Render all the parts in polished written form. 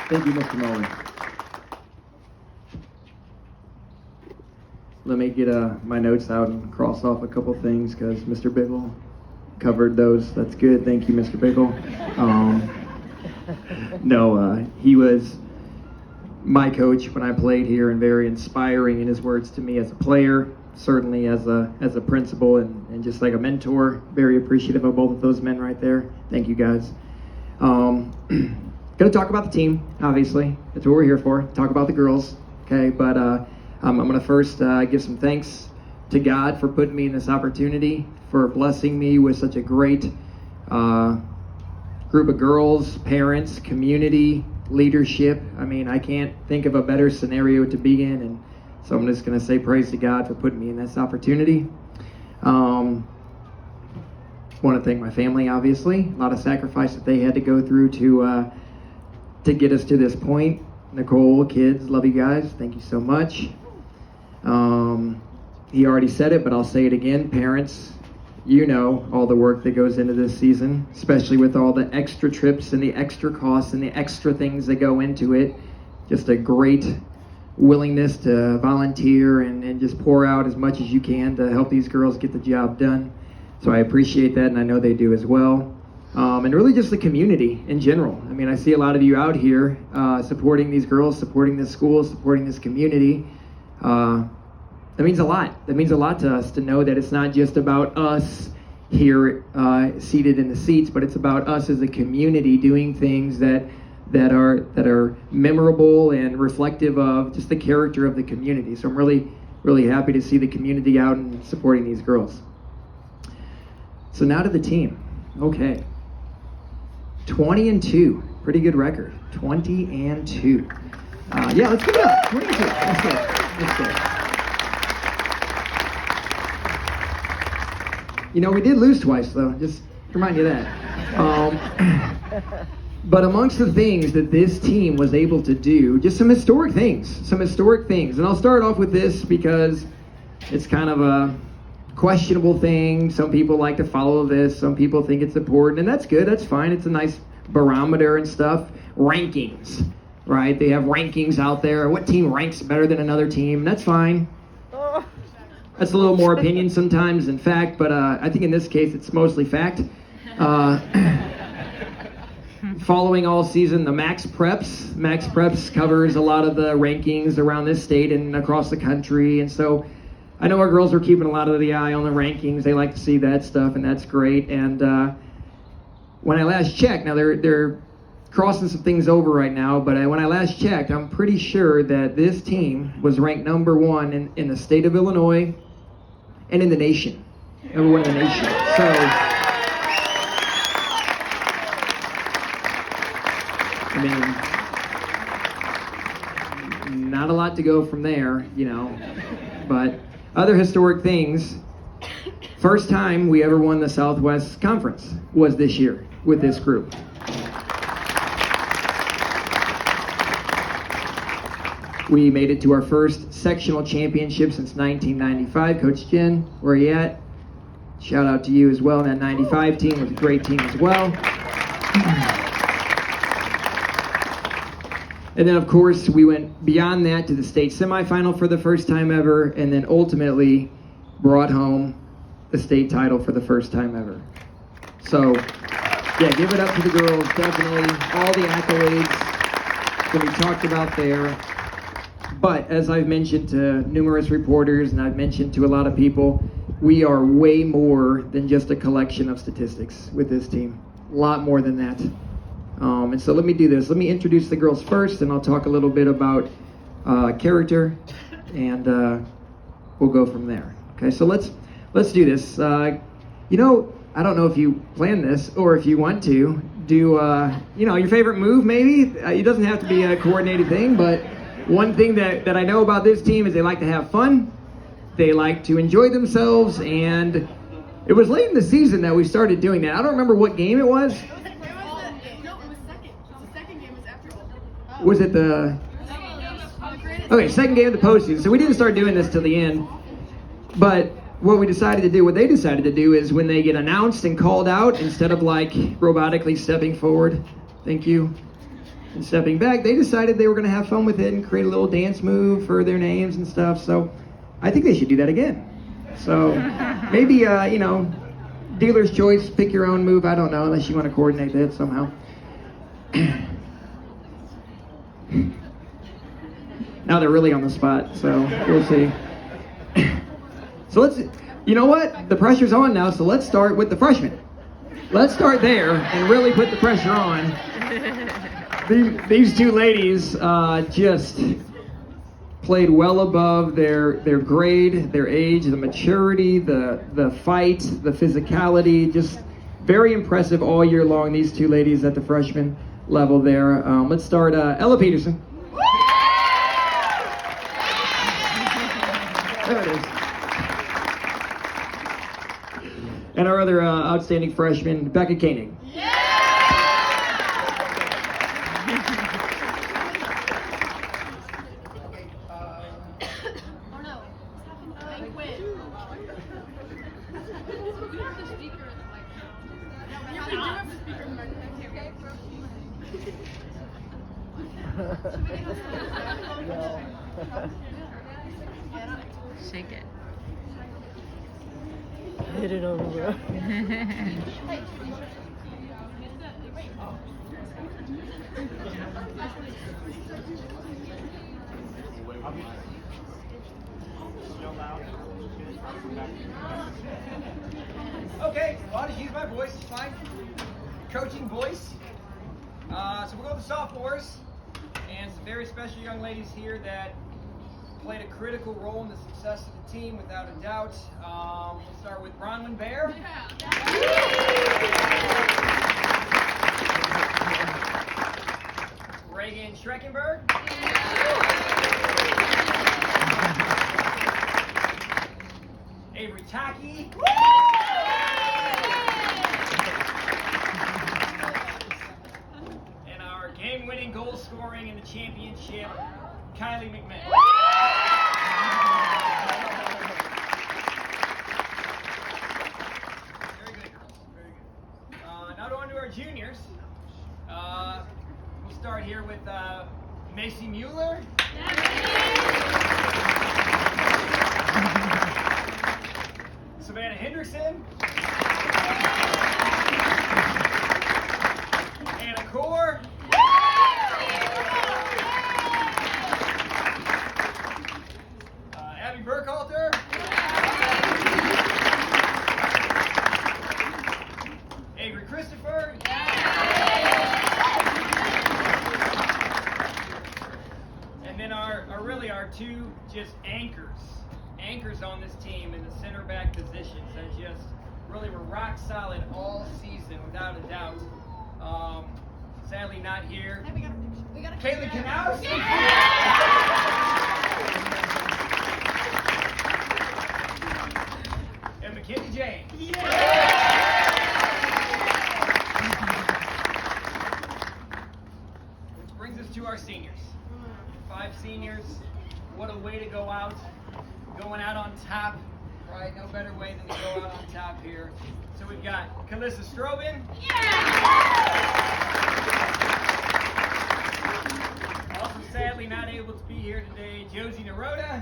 Thank you, Mr. Muller. Let me get my notes out and cross off a couple things because Mr. Biggle covered those. That's good. Thank you, Mr. Biggle. He was my coach when I played here and very inspiring in his words to me as a player, certainly as a principal and just like a mentor. Very appreciative of both of those men right there. Thank you, guys. Going to talk about the team, obviously. That's what we're here for. Talk about the girls, okay? But I'm going to first give some thanks to God for putting me in this opportunity, for blessing me with such a great group of girls, parents, community, leadership. I mean, I can't think of a better scenario to be in, and so I'm just going to say praise to God for putting me in this opportunity. Want to thank my family, obviously. A lot of sacrifice that they had to go through to get us to this point. Nicole, kids, love you guys. Thank you so much. He already said it, but I'll say it again. Parents, you know all the work that goes into this season, especially with all the extra trips and the extra costs and the extra things that go into it. Just a great willingness to volunteer and just pour out as much as you can to help these girls get the job done. So I appreciate that, and I know they do as well. And really just the community in general. I mean, I see a lot of you out here supporting these girls, supporting this school, supporting this community. That means a lot. That means a lot to us to know that it's not just about us here seated in the seats, but it's about us as a community doing things that are memorable and reflective of just the character of the community. So I'm really, really happy to see the community out and supporting these girls. So now to the team. Okay. 20-2. Pretty good record. 20-2. Yeah, let's give it up. 22. Let's go. You know, we did lose twice, though. Just remind you of that. But amongst the things that this team was able to do, just some historic things. And I'll start off with this because it's kind of a questionable thing. Some people like to follow this. Some people think it's important, and that's good. That's fine. It's a nice barometer and stuff. Rankings, right? They have rankings out there. What team ranks better than another team? That's fine. That's a little more opinion sometimes than fact, but I think in this case it's mostly fact. Following all season, the Max Preps covers a lot of the rankings around this state and across the country, and so I know our girls are keeping a lot of the eye on the rankings. They like to see that stuff, and that's great. And when I last checked, now they're crossing some things over right now, but when I last checked, I'm pretty sure that this team was ranked number one in the state of Illinois and in the nation. Number one in the nation. So I mean, not a lot to go from there, you know, but other historic things. First time we ever won the Southwest Conference was this year with this group. We made it to our first sectional championship since 1995. Coach Jen, where are you at? Shout out to you as well. That 95 team was a great team as well. And then, of course, we went beyond that to the state semifinal for the first time ever, and then ultimately brought home the state title for the first time ever. So, yeah, give it up to the girls, definitely. All the accolades that we talked about there. But as I've mentioned to numerous reporters, and I've mentioned to a lot of people, we are way more than just a collection of statistics with this team. A lot more than that. And so let me do this. Let me introduce the girls first, and I'll talk a little bit about character, and we'll go from there. Okay, so let's do this. You know, I don't know if you plan this or if you want to do, your favorite move maybe. It doesn't have to be a coordinated thing, but one thing that I know about this team is they like to have fun. They like to enjoy themselves, and it was late in the season that we started doing that. I don't remember what game it was. Was it the... Okay, second game of the postseason. So we didn't start doing this till the end. But what they decided to do is when they get announced and called out, instead of like robotically stepping forward, thank you, And stepping back, they decided they were going to have fun with it and create a little dance move for their names and stuff. So I think they should do that again. So maybe, dealer's choice, pick your own move. I don't know, unless you want to coordinate that somehow. Now they're really on the spot, so we'll see. So you know what? The pressure's on now, so let's start with the freshmen. Let's start there and really put the pressure on. These two ladies just played well above their grade, their age, the maturity, the fight, the physicality. Just very impressive all year long, these two ladies at the freshman level there. Let's start Ella Peterson. There it is. And our other outstanding freshman, Becca Koenig. Shake it. Hit it over, bro. Okay, well, I'll just use my voice, it's fine. Coaching voice. So we're going to the sophomores, and some very special young ladies here that played a critical role in the success of the team, without a doubt. We'll start with Bronwyn Bear. Reagan Schreckenberg. Avery Taki. And our game-winning goal scoring in the championship, Kylie McMahon. Very good, girls. Very good. Now on to our juniors. We'll start here with Macy Mueller. Savannah Hendrickson. Anna Core. Abby Burkhalter. Avery Christopher. And then our two just anchors on this team in the center back positions that just really were rock solid all season, without a doubt. Sadly not here. Hey, we got a Caitlin Knaus. And McKinney James. Which brings us to our seniors. 5 seniors. What a way to go out. Going out on top, right? No better way than to go out on top here. So we've got Kalissa Strobin. Also sadly not able to be here today, Josie Naroda.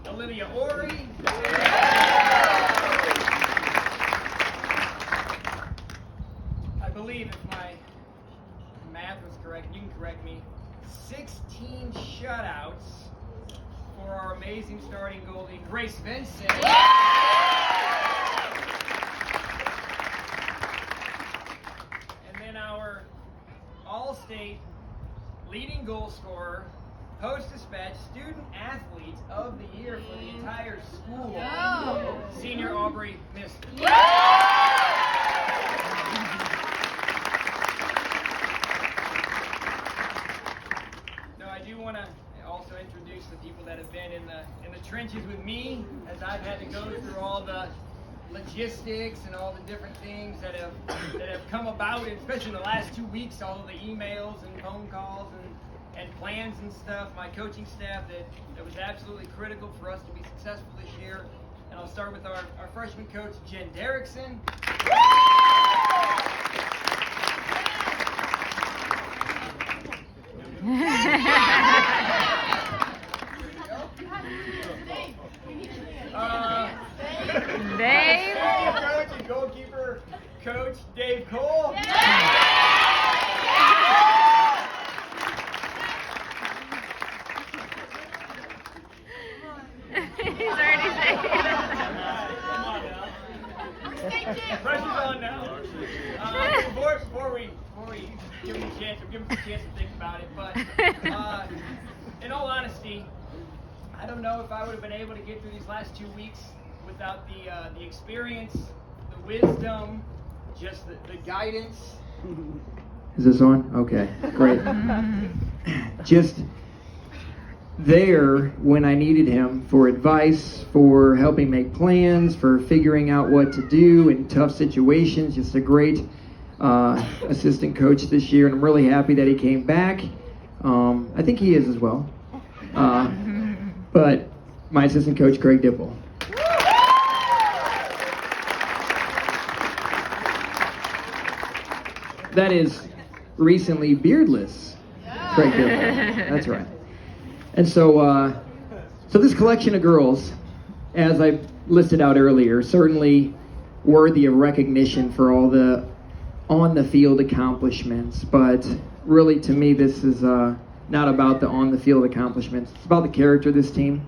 Olivia Ori. I believe if my math was correct, you can correct me, 16 shutouts for our amazing starting goalie, Grace Vincent. And then our all-state leading goal scorer, Post-Dispatch Student Athlete of the Year for the entire school, Senior Aubrey Mister. I do want to also introduce the people that have been in the trenches with me, as I've had to go through all the logistics and all the different things that have come about, especially in the last 2 weeks, all of the emails and phone calls and plans and stuff. My coaching staff that was absolutely critical for us to be successful this year. And I'll start with our freshman coach, Jen Derrickson. goalkeeper coach, Dave Cole. He's already saying it. Pressure's on now. Before we give him a chance, we'll give him a chance to think about it. But in all honesty, I don't know if I would have been able to get through these last 2 weeks without the experience, the wisdom, just the guidance. Is this on? Okay, great. Just there when I needed him for advice, for helping make plans, for figuring out what to do in tough situations. Just a great assistant coach this year, and I'm really happy that he came back. I think he is as well. But my assistant coach, Craig Dipple. That is recently beardless Craig Dipple. That's right. And so this collection of girls, as I listed out earlier, certainly worthy of recognition for all the on-the-field accomplishments. But really, to me, this is not about the on-the-field accomplishments. It's about the character of this team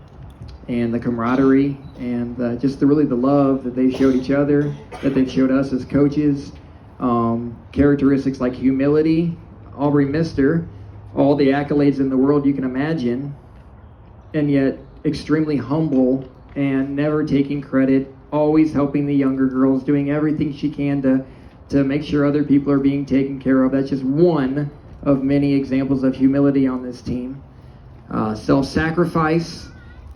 and the camaraderie and just the love that they showed each other, that they've showed us as coaches. Characteristics like humility. Aubrey Mister, all the accolades in the world you can imagine, and yet extremely humble and never taking credit, always helping the younger girls, doing everything she can to make sure other people are being taken care of. That's just one of many examples of humility on this team. Self-sacrifice,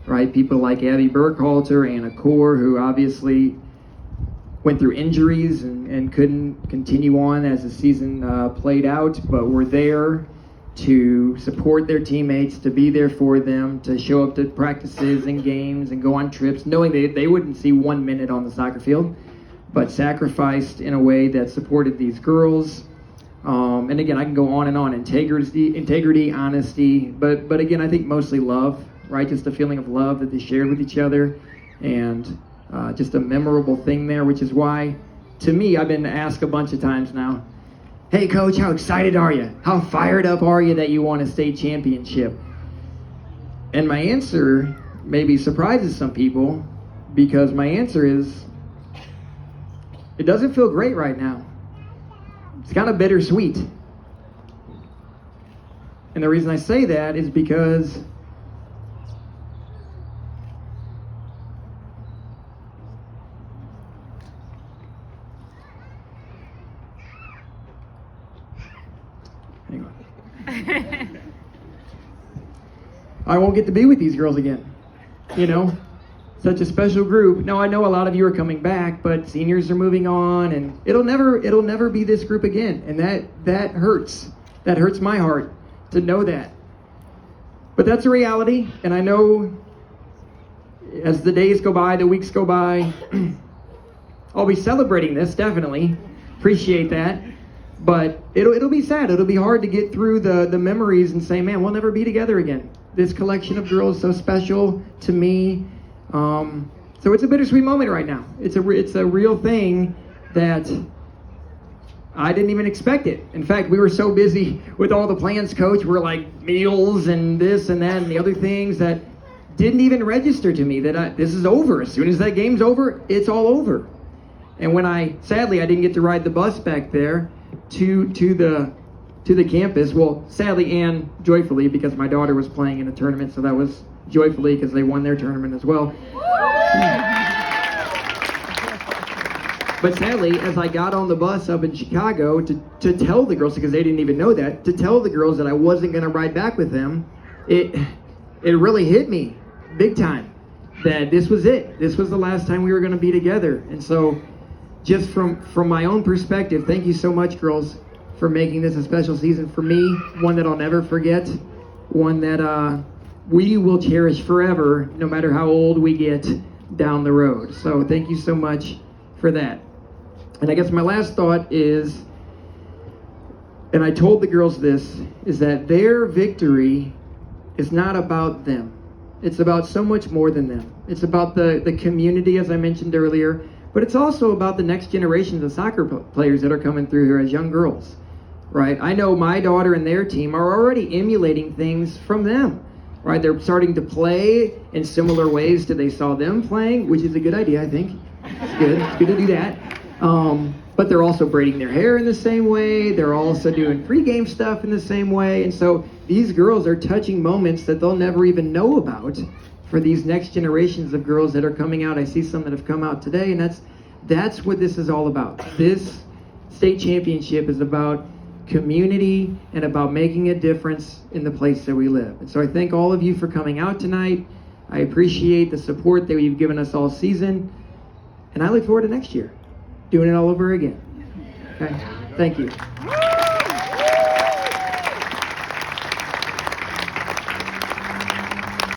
right? People like Abby Burkhalter, Anna Core, who obviously went through injuries and couldn't continue on as the season played out, but were there to support their teammates, to be there for them, to show up to practices and games and go on trips, knowing they wouldn't see 1 minute on the soccer field, but sacrificed in a way that supported these girls. And again, I can go on and on. Integrity, honesty, but again, I think mostly love, right? Just a feeling of love that they shared with each other, and just a memorable thing there, which is why, to me, I've been asked a bunch of times now, hey, Coach, how excited are you? How fired up are you that you won a state championship? And my answer maybe surprises some people, because my answer is, it doesn't feel great right now. It's kind of bittersweet. And the reason I say that is because I won't get to be with these girls again. You know, such a special group. Now I know a lot of you are coming back, but seniors are moving on, and it'll never be this group again, and that hurts. That hurts my heart to know that. But that's a reality, and I know as the days go by, the weeks go by, I'll be celebrating this, definitely. Appreciate that. But it'll be sad. It'll be hard to get through the memories and say, man, we'll never be together again. This collection of girls is so special to me. So it's a bittersweet moment right now. It's a real thing that I didn't even expect it. In fact, we were so busy with all the plans, Coach. We're like meals and this and that and the other things that didn't even register to me that this is over. As soon as that game's over, it's all over. And when sadly, I didn't get to ride the bus back there to the campus. Well, sadly and joyfully, because my daughter was playing in a tournament, so that was joyfully because they won their tournament as well. But sadly, as I got on the bus up in Chicago to tell the girls, because they didn't even know that, to tell the girls that I wasn't going to ride back with them, it really hit me big time that this was it. This was the last time we were going to be together. And so just from my own perspective, thank you so much, girls, for making this a special season for me, one that I'll never forget, one that we will cherish forever, no matter how old we get down the road. So thank you so much for that. And I guess my last thought is, and I told the girls this, is that their victory is not about them. It's about so much more than them. It's about the community, as I mentioned earlier, but it's also about the next generations of soccer players that are coming through here as young girls, right? I know my daughter and their team are already emulating things from them, right? They're starting to play in similar ways to they saw them playing, which is a good idea, I think. It's good. It's good to do that. But they're also braiding their hair in the same way. They're also doing pregame stuff in the same way. And so these girls are touching moments that they'll never even know about for these next generations of girls that are coming out. I see some that have come out today, and that's what this is all about. This state championship is about community and about making a difference in the place that we live. And so I thank all of you for coming out tonight. I appreciate the support that you've given us all season, and I look forward to next year, doing it all over again. Okay? Thank you.